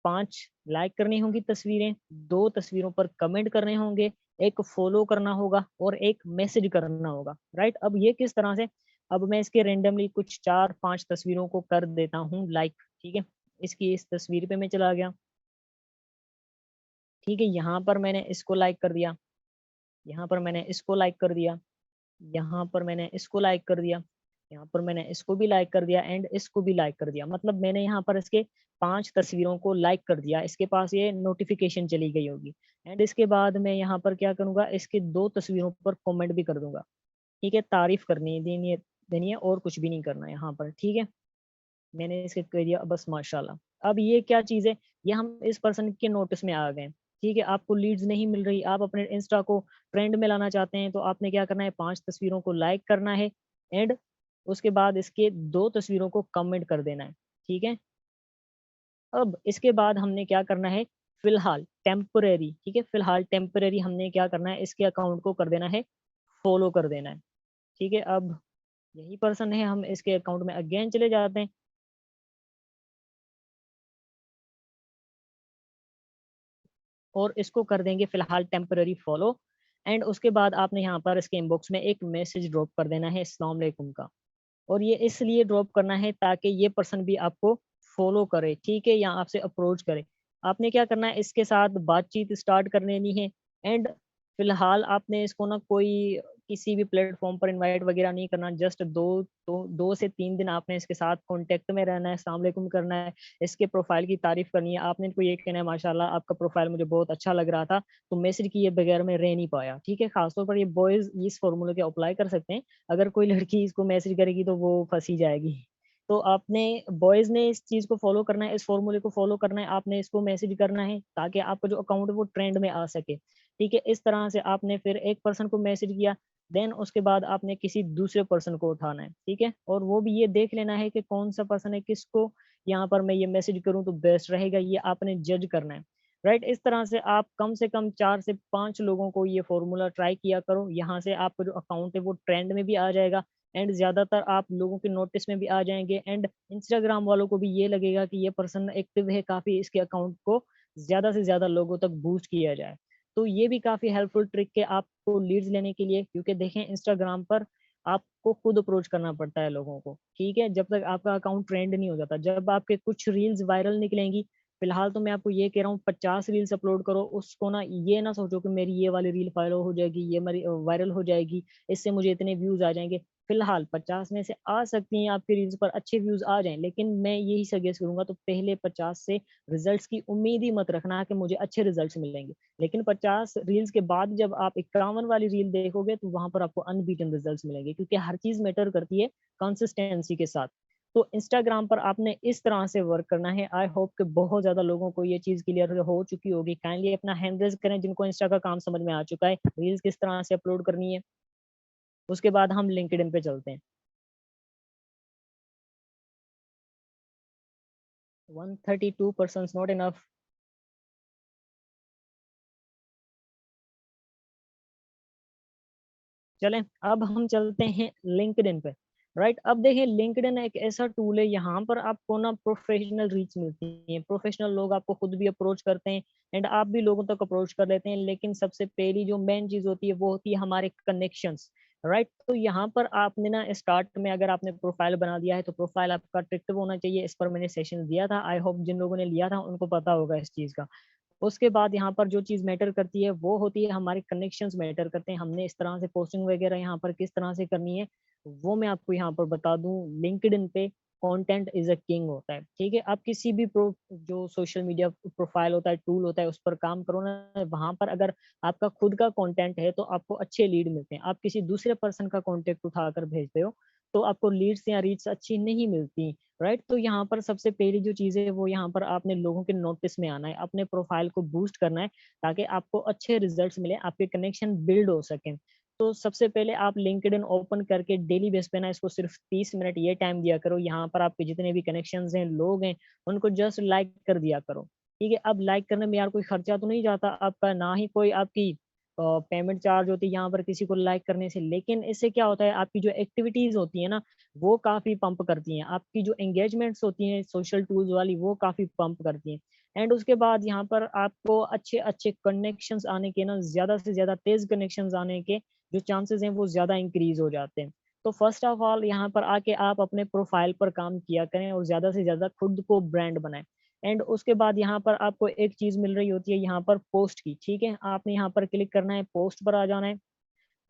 5 लाइक करनी होंगी तस्वीरें, 2 तस्वीरों पर कमेंट करने होंगे, एक फॉलो करना होगा और एक मैसेज करना होगा, राइट? अब ये किस तरह से, अब मैं इसके रैंडमली कुछ 4-5 तस्वीरों को कर देता हूँ लाइक, ठीक है? इसकी इस तस्वीर पे मैं चला गया, ठीक है? यहाँ पर मैंने इसको लाइक कर दिया, यहाँ पर मैंने इसको लाइक कर दिया, यहाँ पर मैंने इसको लाइक कर दिया, यहाँ पर मैंने इसको भी लाइक कर दिया एंड इसको भी लाइक कर दिया। मतलब मैंने यहाँ पर इसके 5 तस्वीरों को लाइक कर दिया, इसके पास ये नोटिफ़िकेशन चली गई होगी एंड इसके बाद मैं यहाँ पर क्या करूँगा, इसकी 2 तस्वीरों पर कमेंट भी कर दूँगा, ठीक है? तारीफ़ करनी है, देनी है और कुछ भी नहीं करना है यहाँ पर, ठीक है? मैंने इसके कर दिया बस माशाल्लाह। अब ये क्या चीज़ है, ये हम इस पर्सन के नोटिस में आ गए, ठीक है? आपको लीड्स नहीं मिल रही, आप अपने इंस्टा को ट्रेंड में लाना चाहते हैं, तो आपने क्या करना है, 5 तस्वीरों को लाइक करना है एंड उसके बाद इसके 2 तस्वीरों को कमेंट कर देना है, ठीक है? अब इसके बाद हमने क्या करना है, फिलहाल टेम्परेरी, ठीक है? फिलहाल टेम्परेरी हमने क्या करना है, इसके अकाउंट को कर देना है, फॉलो कर देना है, ठीक है? अब यही पर्सन है, हम इसके अकाउंट में अगेन चले जाते हैं और इसको कर देंगे फिलहाल टेम्पररी फॉलो एंड उसके बाद आपने यहाँ पर इसके इनबॉक्स में एक मैसेज ड्रॉप कर देना है अस्सलाम वालेकुम का। और ये इसलिए ड्रॉप करना है ताकि ये पर्सन भी आपको फॉलो करे, ठीक है? या आपसे अप्रोच करे। आपने क्या करना है, इसके साथ बातचीत स्टार्ट कर लेनी है एंड फिलहाल आपने इसको ना कोई किसी भी प्लेटफ़ॉर्म पर इनवाइट वगैरह नहीं करना, जस्ट 2 से 3 दिन आपने इसके साथ कॉन्टैक्ट में रहना है, अस्सलाम वालेकुम करना है, इसके प्रोफ़ाइल की तारीफ़ करनी है, आपने इनको ये कहना है माशाल्लाह आपका प्रोफ़ाइल मुझे बहुत अच्छा लग रहा था, तो मैसेज किए बगैर मैं रह नहीं पाया, ठीक है? ख़ास तौर पर ये बॉयज़ इस फ़ॉर्मूले को अप्लाई कर सकते हैं। अगर कोई लड़की इसको मैसेज करेगी तो वो फँसी जाएगी। तो आपने बॉयज़ ने इस चीज़ को फ़ॉलो करना है, इस फ़ॉर्मूले को फ़ॉलो करना है, आपने इसको मैसेज करना है ताकि आपका जो अकाउंट है वो ट्रेंड में आ सके। ठीक है? इस तरह से आपने फिर एक पर्सन को मैसेज किया, देन उसके बाद आपने किसी दूसरे पर्सन को उठाना है, ठीक है? और वो भी ये देख लेना है कि कौन-सा पर्सन है, किसको यहाँ पर मैं ये मैसेज करूँ तो बेस्ट रहेगा, ये आपने जज करना है। राइट? इस तरह से कम 4 से 5 लोगों को ये फ़ॉर्मूला ट्राई किया करो, यहाँ से आपका जो अकाउंट है वो ट्रेंड में भी आ जाएगा एंड ज़्यादातर आप लोगों के नोटिस में भी आ जाएँगे एंड इंस्टाग्राम वालों को भी ये लगेगा कि ये पर्सन एक्टिव है काफ़ी, इसके अकाउंट को ज़्यादा से ज़्यादा लोगों तक बूस्ट किया जाए। तो ये भी काफ़ी हेल्पफुल ट्रिक है आपको लीड्स लेने के लिए क्योंकि देखें इंस्टाग्राम पर आपको खुद अप्रोच करना पड़ता है लोगों को, ठीक है? जब तक आपका अकाउंट ट्रेंड नहीं हो जाता। जब आपके कुछ रील्स वायरल निकलेंगी, फिलहाल तो मैं आपको ये कह रहा हूँ 50 रील्स अपलोड करो, उसको ना ये ना सोचो कि मेरी ये वाली रील वायरल हो जाएगी, ये मेरी वायरल हो जाएगी, इससे मुझे इतने व्यूज़ आ जाएँगे। फिलहाल 50 में से आ सकती हैं आपकी रील्स पर अच्छे व्यूज़ आ जाएँ, लेकिन मैं यही सजेस्ट करूँगा तो पहले 50 से रिज़ल्ट्स की उम्मीद ही मत रखना कि मुझे अच्छे रिज़ल्ट्स मिलेंगे। लेकिन 50 रील्स के बाद जब आप 51 वाली रील देखोगे तो वहाँ पर आपको अनबीटन रिज़ल्ट्स मिलेंगे क्योंकि हर चीज़ मैटर करती है कंसिस्टेंसी के साथ। तो इंस्टाग्राम पर आपने इस तरह से वर्क करना है। आई होप कि बहुत ज़्यादा लोगों को ये चीज़ क्लियर हो चुकी होगी। काइंडली अपना हैंड रेज़ करें जिनको इंस्टा का काम समझ में आ चुका है, रील्स किस तरह से अपलोड करनी है। उसके बाद हम लिंक्डइन पे चलते हैं। 132 पर्सन्स नॉट इनफ। चलें, अब हम चलते हैं लिंक्डइन पे, राइट? अब देखिए लिंक्डइन एक ऐसा टूल है, यहाँ पर आपको ना प्रोफ़ेशनल रीच मिलती है। प्रोफ़ेशनल लोग आपको खुद भी अप्रोच करते हैं एंड आप भी लोगों तक अप्रोच कर लेते हैं। लेकिन सबसे पहली जो मेन चीज़ होती है, वो होती है हमारे कनेक्शंस, राइट? तो यहाँ पर आपने ना स्टार्ट में अगर आपने प्रोफ़ाइल बना दिया है, तो प्रोफ़ाइल आपका अट्रैक्टिव होना चाहिए। इस पर मैंने सेशन दिया था। आई होप जिन लोगों ने लिया था, उनको पता होगा इस चीज़ का। उसके बाद यहाँ पर जो चीज़ मैटर करती है, वो होती है हमारे कनेक्शंस मैटर करते हैं। हमने इस तरह से पोस्टिंग वगैरह यहाँ पर किस तरह से करनी है, वो मैं आपको यहाँ पर बता दूँ। लिंक्डइन पे कंटेंट इज़ अ किंग होता है, ठीक है? आप किसी भी जो सोशल मीडिया प्रोफाइल होता है, टूल होता है, उस पर काम करो ना, वहाँ पर अगर आपका खुद का कंटेंट है, तो आपको अच्छे लीड मिलते हैं। आप किसी दूसरे पर्सन का कॉन्टैक्ट उठाकर भेजते हो, तो आपको लीड्स या रीच अच्छी नहीं मिलती। राइट? तो यहाँ पर सबसे पहली जो चीज़ है वो यहाँ पर आपने लोगों के नोटिस में आना है, अपने प्रोफाइल को बूस्ट करना है ताकि आपको अच्छे रिजल्ट्स मिलें, आपके कनेक्शन बिल्ड हो सकें। तो सबसे पहले आप लिंक्डइन ओपन करके डेली बेस पे ना इसको सिर्फ 30 मिनट ये टाइम दिया करो। यहाँ पर आपके जितने भी कनेक्शंस हैं, लोग हैं, उनको जस्ट लाइक कर दिया करो। ठीक है? अब लाइक करने में यार कोई खर्चा तो नहीं जाता आपका, ना ही कोई आपकी पेमेंट चार्ज होती है यहाँ पर किसी को लाइक करने से। लेकिन इससे क्या होता है, आपकी जो एक्टिविटीज़ होती है ना, वो काफ़ी पंप करती हैं। आपकी जो एंगेजमेंट्स होती हैं सोशल टूल्स वाली, वो काफ़ी पंप करती हैं। एंड उसके बाद यहाँ पर आपको अच्छे-अच्छे कनेक्शंस आने के ना, ज़्यादा से ज़्यादा तेज़ कनेक्शंस आने के जो चांसेस हैं वो ज़्यादा इंक्रीज़ हो जाते हैं। तो फर्स्ट ऑफ ऑल यहाँ पर आके आप अपने प्रोफ़ाइल पर काम किया करें और ज़्यादा से ज़्यादा खुद को ब्रांड बनाएँ। एंड उसके बाद यहाँ पर आपको एक चीज़ मिल रही होती है यहाँ पर पोस्ट की, ठीक है? आपने यहाँ पर क्लिक करना है, पोस्ट पर आ जाना है।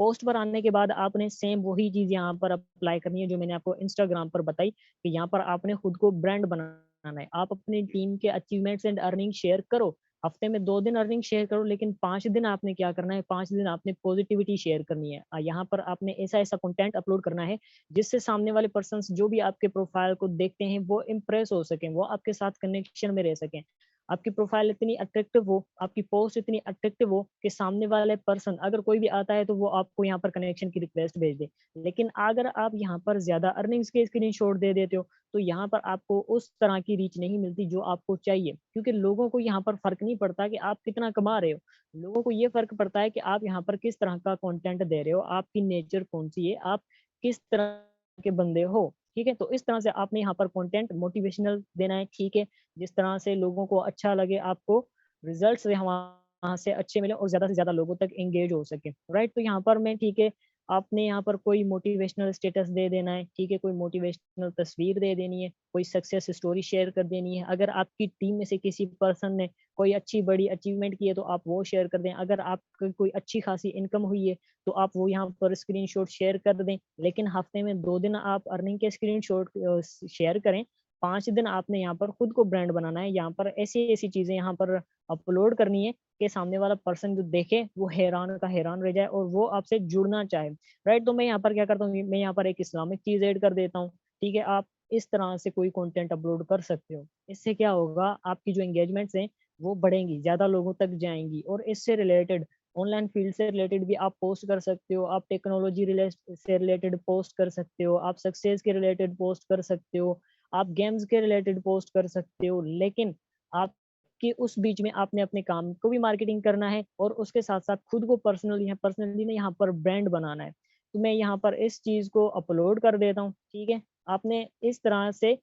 पोस्ट पर आने के बाद आपने सेम वही चीज़ यहाँ पर अप्लाई करनी है जो मैंने आपको इंस्टाग्राम पर बताई कि यहाँ पर आपने खुद को ब्रांड बनाना है। आप अपनी टीम के अचीवमेंट्स एंड अर्निंग शेयर करो। हफ्ते में 2 दिन अर्निंग शेयर करो, लेकिन 5 दिन आपने क्या करना है, 5 दिन आपने पॉजिटिविटी शेयर करनी है। यहाँ पर आपने ऐसा-ऐसा कंटेंट अपलोड करना है जिससे सामने वाले पर्सन्स जो भी आपके प्रोफाइल को देखते हैं वो इम्प्रेस हो सकें, वो आपके साथ कनेक्शन में रह सकें। आपकी प्रोफाइल इतनी अट्रैक्टिव हो, आपकी पोस्ट इतनी अट्रैक्टिव हो कि सामने वाले पर्सन अगर कोई भी आता है तो वो आपको यहाँ पर कनेक्शन की रिक्वेस्ट भेज दे। लेकिन अगर आप यहाँ पर ज़्यादा अर्निंग्स के स्क्रीनशॉट दे देते हो, तो यहाँ पर आपको उस तरह की रीच नहीं मिलती जो आपको चाहिए। क्योंकि लोगों को यहाँ पर फ़र्क नहीं पड़ता कि आप कितना कमा रहे हो। लोगों को ये फ़र्क पड़ता है कि आप यहाँ पर किस तरह का कंटेंट दे रहे हो, आपकी नेचर कौन-सी है, आप किस तरह के बंदे हो। ठीक है? तो इस तरह से आपने यहाँ पर कंटेंट मोटिवेशनल देना है, ठीक है? जिस तरह से लोगों को अच्छा लगे, आपको रिजल्ट्स भी वहाँ से अच्छे मिले और ज़्यादा से ज़्यादा लोगों तक एंगेज हो सके, राइट? तो यहाँ पर मैं ठीक है, आपने यहाँ पर कोई मोटिवेशनल स्टेटस दे देना है, ठीक है? कोई मोटिवेशनल तस्वीर दे देनी है, कोई सक्सेस स्टोरी शेयर कर देनी है। अगर आपकी टीम में से किसी पर्सन ने कोई अच्छी बड़ी अचीवमेंट की है, तो आप वो शेयर कर दें। अगर आपको कोई अच्छी खासी इनकम हुई है, तो आप वो यहाँ पर स्क्रीनशॉट शेयर कर दें। लेकिन हफ्ते में 2 दिन आप अर्निंग के स्क्रीनशॉट शेयर करें, 5 दिन आपने यहाँ पर खुद को ब्रांड बनाना है, यहाँ पर ऐसी-ऐसी चीज़ें यहाँ पर अपलोड करनी है कि सामने वाला पर्सन जो देखे वो हैरान का हैरान रह जाए और वो आपसे जुड़ना चाहे, राइट? तो मैं यहाँ पर क्या करता हूँ, मैं यहाँ पर एक इस्लामिक चीज़ ऐड कर देता हूँ, ठीक है? आप इस तरह से कोई कंटेंट अपलोड कर सकते हो। इससे क्या होगा, आपकी जो एंगेजमेंट्स हैं वो बढ़ेंगी, ज़्यादा लोगों तक जाएँगी और इससे रिलेटेड ऑनलाइन फील्ड से रिलेटेड भी आप पोस्ट कर सकते हो, आप टेक्नोलॉजी से रिलेटेड पोस्ट कर सकते हो, आप सक्सेस के रिलेटेड पोस्ट कर सकते हो, आप गेम्स के रिलेटेड पोस्ट कर सकते हो। लेकिन आपके उस बीच में आपने अपने काम को भी मार्केटिंग करना है और उसके साथ-साथ खुद को पर्सनली ना यहाँ पर ब्रांड बनाना है। तो मैं यहाँ पर इस चीज़ को अपलोड कर देता हूँ, ठीक है? आपने इस तरह से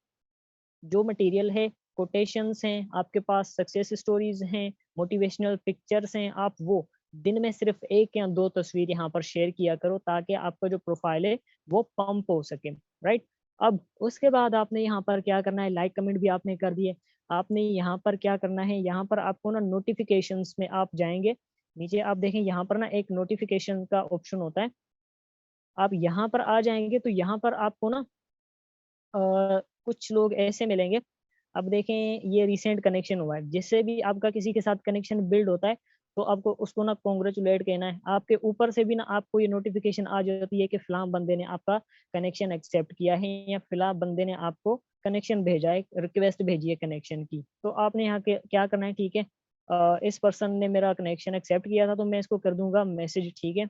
जो मटेरियल है, कोटेशंस हैं, आपके पास सक्सेस स्टोरीज़ हैं, मोटिवेशनल पिक्चर्स हैं, आप वो दिन में सिर्फ़ 1 या 2 तस्वीर यहाँ पर शेयर किया करो ताकि आपका जो प्रोफ़ाइल है, वो पंप हो सके, राइट? अब उसके बाद आपने यहाँ पर क्या करना है, लाइक कमेंट भी आपने कर दिए। आपने यहाँ पर क्या करना है, यहाँ पर आपको ना नोटिफ़िकेशंस में आप जाएँगे, नीचे आप देखें यहाँ पर ना एक नोटिफ़िकेशन का ऑप्शन होता है। आप यहाँ पर आ जाएँगे तो यहाँ पर आपको ना कुछ लोग ऐसे मिलेंगे, अब देखें ये रिसेंट कनेक्शन हुआ है, जिससे भी आपका किसी के साथ कनेक्शन बिल्ड होता है, तो आपको उसको ना कांग्रेचुलेट कहना है। आपके ऊपर से भी ना आपको ये नोटिफ़िकेशन आ जाती है कि फलाँ बंदे ने आपका कनेक्शन एक्सेप्ट किया है या फलाँ बंदे ने आपको कनेक्शन भेजा है, रिक्वेस्ट भेजी है कनेक्शन की। तो आपने यहाँ के क्या करना है, ठीक है? इस पर्सन ने मेरा कनेक्शन एक्सेप्ट किया था, तो मैं इसको कर दूँगा मैसेज, ठीक है?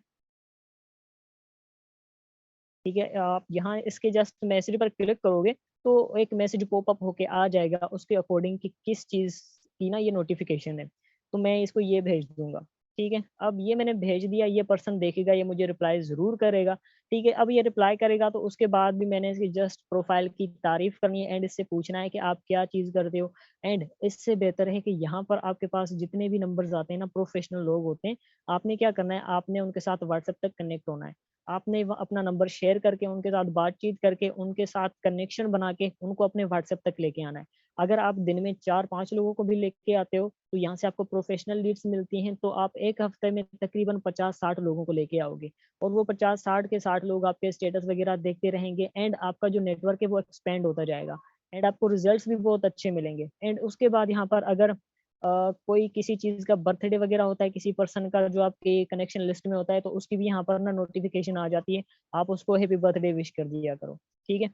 ठीक है? आप यहाँ इसके जस्ट मैसेज पर क्लिक करोगे, तो एक मैसेज पॉपअप होके आ जाएगा उसके अकॉर्डिंग कि किस चीज़ की ना ये नोटिफ़िकेशन है। तो मैं इसको ये भेज दूँगा, ठीक है? अब ये मैंने भेज दिया, ये पर्सन देखेगा, ये मुझे रिप्लाई ज़रूर करेगा, ठीक है? अब ये रिप्लाई करेगा तो उसके बाद भी मैंने इसकी जस्ट प्रोफ़ाइल की तारीफ़ करनी है एंड इससे पूछना है कि आप क्या चीज़ करते हो? एंड इससे बेहतर है कि यहाँ पर आपके पास जितने भी नंबर्स आते हैं ना, प्रोफ़ेशनल लोग होते हैं, आपने क्या करना है, आपने उनके साथ व्हाट्सएप तक कनेक्ट होना है। आपने व अपना नंबर शेयर करके उनके साथ बातचीत करके, उनके साथ कनेक्शन बना के उनको अपने व्हाट्सएप तक लेके आना है। अगर आप दिन में 4-5 लोगों को भी लेके आते हो, तो यहाँ से आपको प्रोफेशनल लीड्स मिलती हैं, तो आप 1 हफ्ते में तकरीबन 50-60 लोगों को लेके आओगे और वो 50-60 के 60 लोग आपके स्टेटस वगैरह देखते रहेंगे एंड आपका जो नेटवर्क है वो एक्सपेंड होता जाएगा एंड आपको रिजल्ट्स भी बहुत अच्छे मिलेंगे एंड उसके बाद यहाँ पर अगर कोई किसी चीज़ का बर्थडे वगैरह होता है किसी पर्सन का जो आपके कनेक्शन लिस्ट में होता है, तो उसकी भी यहाँ पर ना नोटिफ़िकेशन आ जाती है। आप उसको हैप्पी बर्थडे विश कर दिया करो, ठीक है?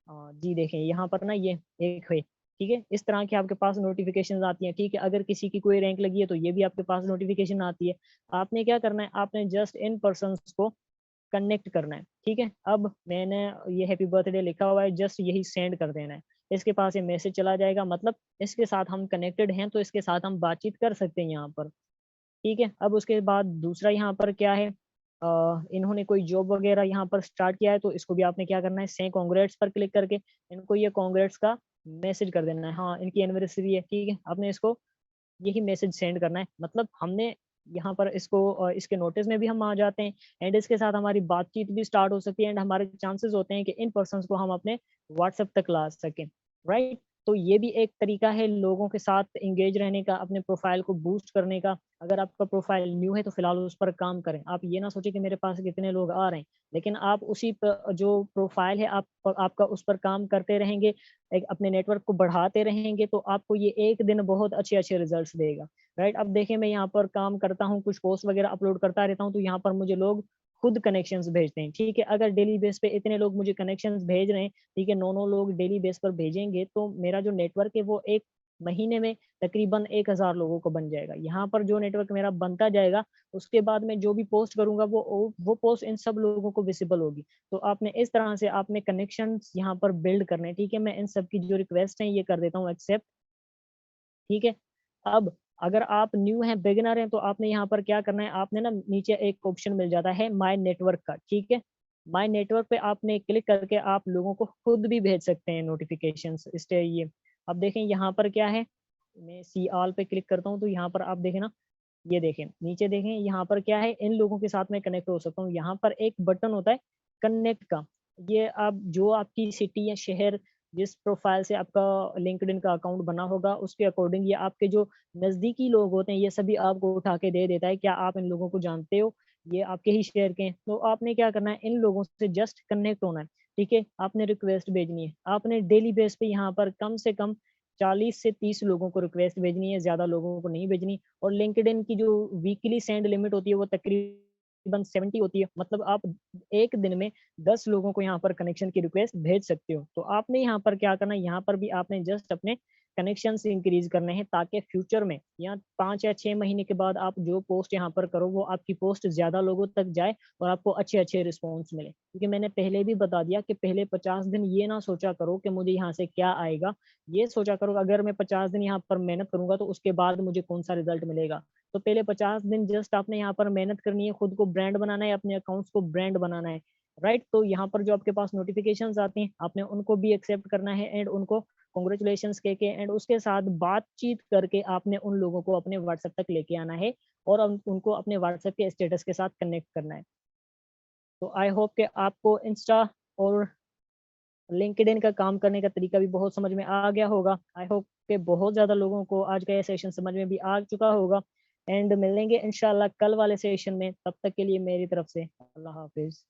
जी देखें यहाँ पर ना ये एक है, ठीक है? इस तरह की आपके पास नोटिफ़िकेशंस आती हैं, ठीक है? अगर किसी की कोई रैंक लगी है तो ये भी आपके पास नोटिफ़िकेशन आती है। आपने क्या करना है, आपने जस्ट इन पर्सन्स को कनेक्ट करना है, ठीक है? अब मैंने ये हैप्पी बर्थडे लिखा हुआ है, जस्ट यही सेंड कर देना है। इसके पास ये मैसेज चला जाएगा, मतलब इसके साथ हम कनेक्टेड हैं, तो इसके साथ हम बातचीत कर सकते हैं यहाँ पर, ठीक है? अब उसके बाद दूसरा यहाँ पर क्या है, इन्होंने कोई जॉब वगैरह यहाँ पर स्टार्ट किया है, तो इसको भी आपने क्या करना है, से कांग्रेट्स पर क्लिक करके इनको ये कांग्रेट्स का मैसेज कर देना है। हाँ, इनकी एनिवर्सरी है, ठीक है? आपने इसको यही मैसेज सेंड करना है, मतलब हमने यहाँ पर इसको इसके नोटिस में भी हम आ जाते हैं एंड इसके साथ हमारी बातचीत भी स्टार्ट हो सकती है एंड हमारे चांसेस होते हैं कि इन पर्सन्स को हम अपने व्हाट्सएप तक ला सकें, राइट? तो ये भी एक तरीका है लोगों के साथ एंगेज रहने का, अपने प्रोफाइल को बूस्ट करने का। अगर आपका प्रोफाइल न्यू है तो फिलहाल उस पर काम करें। आप ये ना सोचें कि मेरे पास कितने लोग आ रहे हैं, लेकिन आप उसी जो प्रोफाइल है आपका उस पर काम करते रहेंगे, एक अपने नेटवर्क को बढ़ाते रहेंगे, तो आपको ये एक दिन बहुत अच्छे-अच्छे रिजल्ट्स देगा, राइट? अब देखिए मैं यहाँ पर काम करता हूँ, कुछ पोस्ट वगैरह अपलोड करता रहता हूँ, तो यहाँ पर मुझे लोग खुद कनेक्शंस भेजते हैं, ठीक है? अगर डेली बेस पे इतने लोग मुझे कनेक्शंस भेज रहे हैं, ठीक है, 9-9 लोग डेली बेस पर भेजेंगे, तो मेरा जो नेटवर्क है वो 1 महीने में तकरीबन 1000 लोगों को बन जाएगा। यहाँ पर जो नेटवर्क मेरा बनता जाएगा, उसके बाद मैं जो भी पोस्ट करूँगा वो पोस्ट इन सब लोगों को विज़िबल होगी। तो आपने इस तरह से आपने कनेक्शंस यहाँ पर बिल्ड करने हैं, ठीक है? मैं इन सब की जो रिक्वेस्ट है ये कर देता हूँ एक्सेप्ट, ठीक है? अब अगर आप न्यू हैं, बिगिनर हैं, तो आपने यहाँ पर क्या करना है, आपने ना नीचे एक ऑप्शन मिल जाता है माय नेटवर्क का, ठीक है? माय नेटवर्क पे आपने क्लिक करके आप लोगों को खुद भी भेज सकते हैं नोटिफ़िकेशंस इससे ये। अब देखें यहाँ पर क्या है, मैं सी ऑल पे क्लिक करता हूँ, तो यहाँ पर आप देखें ना, ये देखें, नीचे देखें यहाँ पर क्या है, इन लोगों के साथ मैं कनेक्ट हो सकता हूँ। यहाँ पर एक बटन होता है कनेक्ट का, ये आप जो आपकी सिटी या शहर जिस प्रोफाइल से आपका लिंक्डइन का अकाउंट बना होगा, उसके अकॉर्डिंग ये आपके जो नज़दीकी लोग होते हैं, ये सभी आपको उठा के दे देता है, क्या आप इन लोगों को जानते हो? ये आपके ही शहर के हैं। तो आपने क्या करना है, इन लोगों से जस्ट कनेक्ट होना है, ठीक है? आपने रिक्वेस्ट भेजनी है। आपने डेली बेस पे यहाँ पर कम से कम 40 से 30 लोगों को रिक्वेस्ट भेजनी है, ज़्यादा लोगों को नहीं भेजनी। और लिंक्डइन की जो वीकली सेंड लिमिट होती है वो तकरीबन 70 होती है। मतलब आप एक दिन में 10 लोगों को यहाँ पर कनेक्शन की रिक्वेस्ट भेज सकते हो। तो आपने यहाँ पर क्या करना है, यहाँ पर भी आपने जस्ट अपने कनेक्शंस इंक्रीज़ करने हैं ताकि फ्यूचर में या 5 या 6 महीने के बाद आप जो पोस्ट यहाँ पर करो वो आपकी पोस्ट ज़्यादा लोगों तक जाए और आपको अच्छे-अच्छे रिस्पॉन्स मिले। क्योंकि मैंने पहले भी बता दिया कि पहले 50 दिन ये ना सोचा करो कि मुझे यहाँ से क्या आएगा, ये सोचा करो अगर मैं 50 दिन यहाँ पर मेहनत करूँगा तो उसके बाद मुझे कौन-सा रिज़ल्ट मिलेगा। तो पहले 50 दिन जस्ट आपने यहाँ पर मेहनत करनी है, खुद को ब्रांड बनाना है, अपने अकाउंट्स को ब्रांड बनाना है, राइट? तो यहाँ पर जो आपके पास नोटिफ़िकेशंस आती हैं, आपने उनको भी एक्सेप्ट करना है एंड उनको कांग्रेचुलेशंस कह के एंड उसके साथ बातचीत करके आपने उन लोगों को अपने व्हाट्सएप तक लेके आना है और उनको अपने व्हाट्सएप के स्टेटस के साथ कनेक्ट करना है। तो आई होप कि आपको इंस्टा और लिंक्डइन का काम करने का तरीका भी बहुत समझ में आ गया होगा। आई होप कि बहुत ज़्यादा लोगों को आज का ये सेशन समझ में भी आ चुका होगा एंड मिलेंगे इंशाल्लाह कल वाले सेशन में। तब तक के लिए मेरी तरफ से अल्लाह हाफ़िज़।